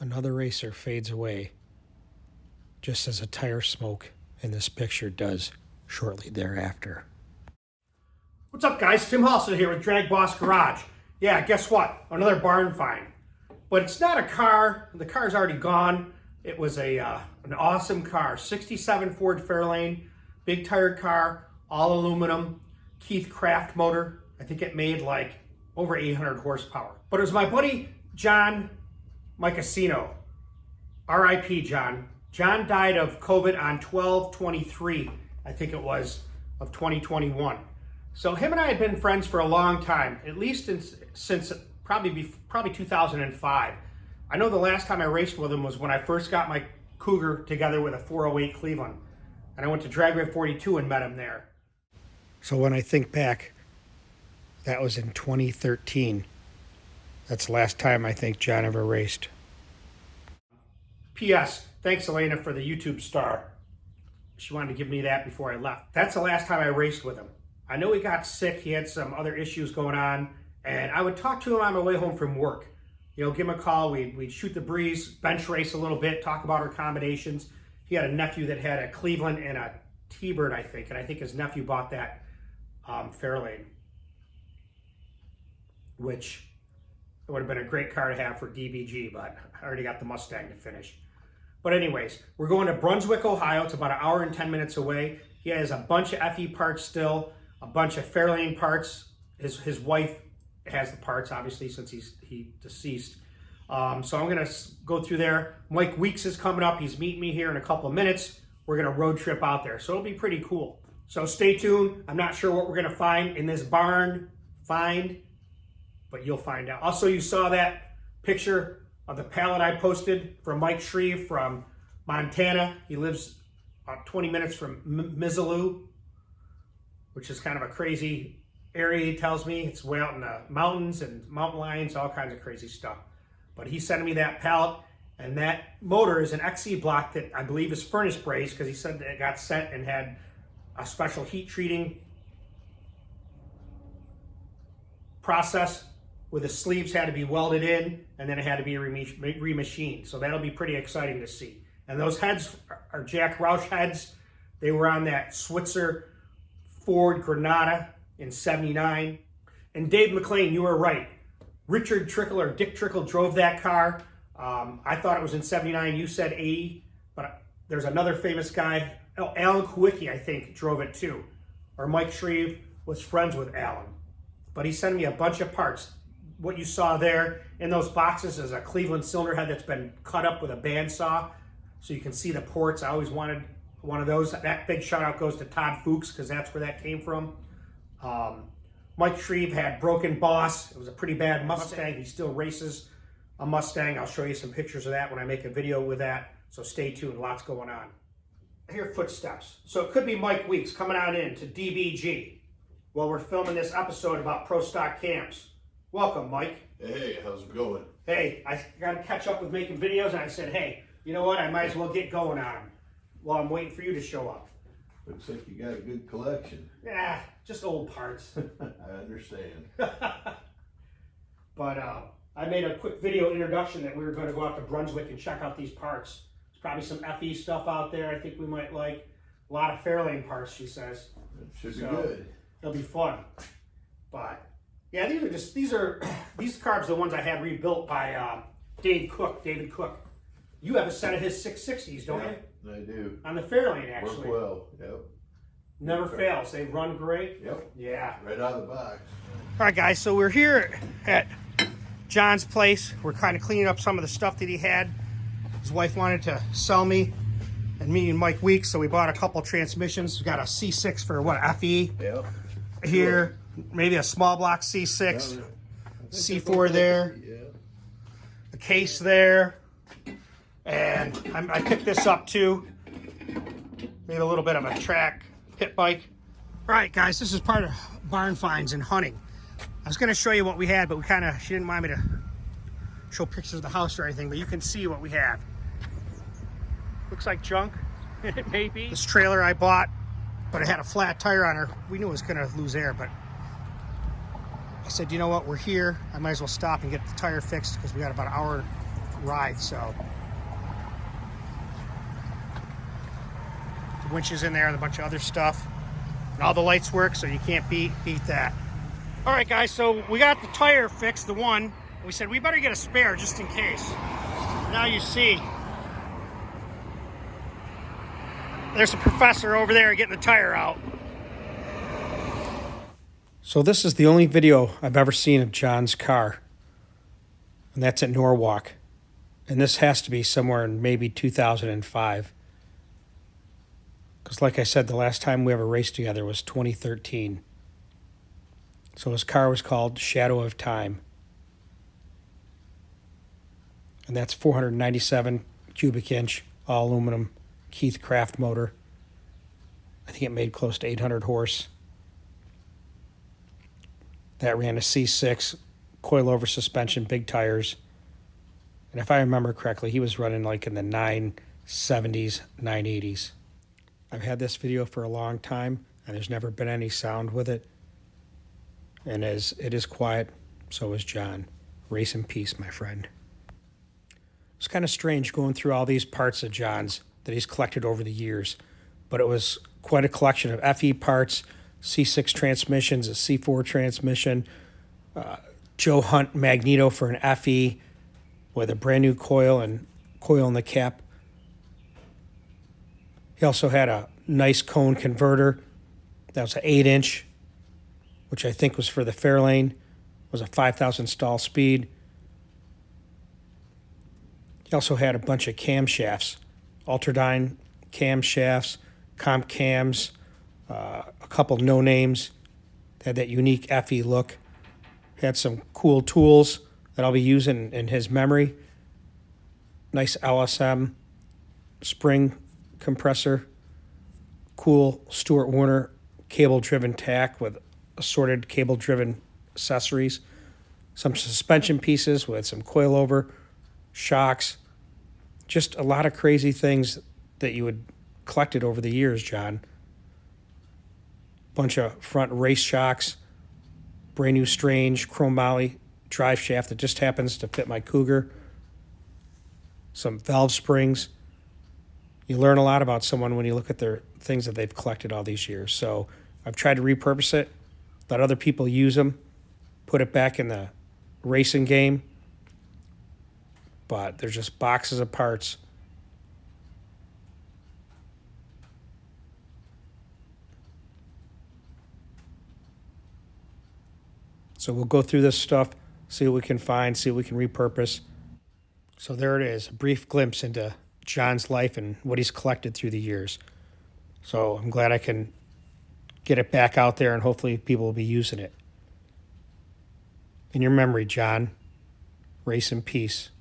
Another racer fades away, just as a tire smoke in this picture does shortly thereafter. What's up, guys? Tim Halston here with DragBoss Garage. Yeah, guess what? Another barn find. But it's not a car. The car's already gone. It was an awesome car. 67 Ford Fairlane, big tired car, all aluminum, Keith Craft motor. I think it made like over 800 horsepower. But it was my buddy John Mikesina. R.I.P. John. John died of COVID on 12/23, I think it was, of 2021. So him and I had been friends for a long time, at least since probably 2005. I know the last time I raced with him was when I first got my Cougar together with a 408 Cleveland. And I went to DragWay 42 and met him there. So when I think back, that was in 2013. That's the last time I think John ever raced. P.S. Thanks, Elena, for the YouTube star. She wanted to give me that before I left. That's the last time I raced with him. I know he got sick. He had some other issues going on. And I would talk to him on my way home from work. You know, give him a call. We'd shoot the breeze, bench race a little bit, talk about our combinations. He had a nephew that had a Cleveland and a T-Bird, I think. And I think his nephew bought that Fairlane, which it would have been a great car to have for DBG, but I already got the Mustang to finish. But anyways, we're going to Brunswick, Ohio. It's about an hour and 10 minutes away. He has a bunch of FE parts still, a bunch of Fairlane parts. His wife has the parts, obviously, since he deceased. So I'm going to go through there. Mike Weeks is coming up. He's meeting me here in a couple of minutes. We're going to road trip out there. So it'll be pretty cool. So stay tuned. I'm not sure what we're going to find in this barn find, but you'll find out. Also, you saw that picture of the pallet I posted from Mike Shreve from Montana. He lives about 20 minutes from Missoula, which is kind of a crazy area, he tells me. It's way out in the mountains and mountain lions, all kinds of crazy stuff. But he's sending me that pallet, and that motor is an XE block that I believe is furnace brazed, because he said that it got sent and had a special heat treating process where the sleeves had to be welded in, and then it had to be remachined. So that'll be pretty exciting to see. And those heads are Jack Roush heads. They were on that Switzer Ford Granada in '79. And Dave McLean, you were right. Richard Trickle or Dick Trickle drove that car. I thought it was in '79. You said '80, but there's another famous guy. Oh, Alan Kowicki, I think, drove it too. Or Mike Shreve was friends with Alan. But he sent me a bunch of parts. What you saw there in those boxes is a Cleveland cylinder head that's been cut up with a bandsaw, so you can see the ports. I always wanted one of those. That big shout out goes to Todd Fuchs, because that's where that came from. Mike Shreve had Broken Boss. It was a pretty bad Mustang. He still races a Mustang. I'll show you some pictures of that when I make a video with that, so stay tuned. Lots going on. I hear footsteps. So it could be Mike Weeks coming on in to DBG while we're filming this episode about Pro Stock Cams. Welcome, Mike. Hey, how's it going? Hey, I got to catch up with making videos, and I said, hey, you know what? I might as well get going on them while I'm waiting for you to show up. Looks like you got a good collection. Yeah, just old parts. I understand. But I made a quick video introduction that we were going to go out to Brunswick and check out these parts. There's probably some FE stuff out there I think we might like. A lot of Fairlane parts, she says. It should be good. It'll be fun. But yeah, these carbs are the ones I had rebuilt by David Cook. You have a set of his 660s, don't you? I do. On the Fairlane, actually. Work well, yep. Never fails. They run great. Yep. Yeah. Right out of the box. All right, guys, so we're here at John's place. We're kind of cleaning up some of the stuff that he had. His wife wanted to sell me and me and Mike Weeks, so we bought a couple transmissions. We got a C6 for what, FE? Yep. Here, maybe a small block C6, C4 there, a case there, and I picked this up too. Maybe a little bit of a track pit bike. All right, guys, this is part of barn finds and hunting. I was going to show you what we had, but she didn't want me to show pictures of the house or anything, but you can see what we have. Looks like junk. It may be. This trailer I bought, but it had a flat tire on her. We knew it was going to lose air, but I said, you know what, we're here. I might as well stop and get the tire fixed, because we got about an hour ride. So the winch is in there and a bunch of other stuff. And all the lights work, so you can't beat that. All right, guys, so we got the tire fixed, the one. We said we better get a spare just in case. Now you see. There's a professor over there getting the tire out. So this is the only video I've ever seen of John's car. And that's at Norwalk. And this has to be somewhere in maybe 2005. Because like I said, the last time we ever raced together was 2013. So his car was called Shadow of Time. And that's 497 cubic inch, all aluminum, Keith Craft motor. I think it made close to 800 horse. That ran a C6, coilover suspension, big tires. And if I remember correctly, he was running like in the 970s, 980s. I've had this video for a long time, and there's never been any sound with it. And as it is quiet, so is John. Race in peace, my friend. It's kind of strange going through all these parts of John's that he's collected over the years, but it was quite a collection of FE parts, C6 transmissions, a C4 transmission, Joe Hunt magneto for an FE with a brand new coil in the cap. He also had a nice cone converter. That was an 8-inch, which I think was for the Fairlane. It was a 5,000 stall speed. He also had a bunch of camshafts, Ultradyne camshafts, comp cams, a couple no names. They had that unique FE look. Had some cool tools that I'll be using in his memory. Nice LSM spring compressor. Cool Stuart Warner cable-driven tack with assorted cable-driven accessories. Some suspension pieces with some coilover, shocks. Just a lot of crazy things that you had collected over the years, John. Bunch of front race shocks, brand new strange chrome moly drive shaft that just happens to fit my Cougar. Some valve springs. You learn a lot about someone when you look at their things that they've collected all these years. So I've tried to repurpose it, let other people use them, put it back in the racing game. But there's just boxes of parts. So we'll go through this stuff, see what we can find, see what we can repurpose. So there it is, a brief glimpse into John's life and what he's collected through the years. So I'm glad I can get it back out there and hopefully people will be using it. In your memory, John, race in peace.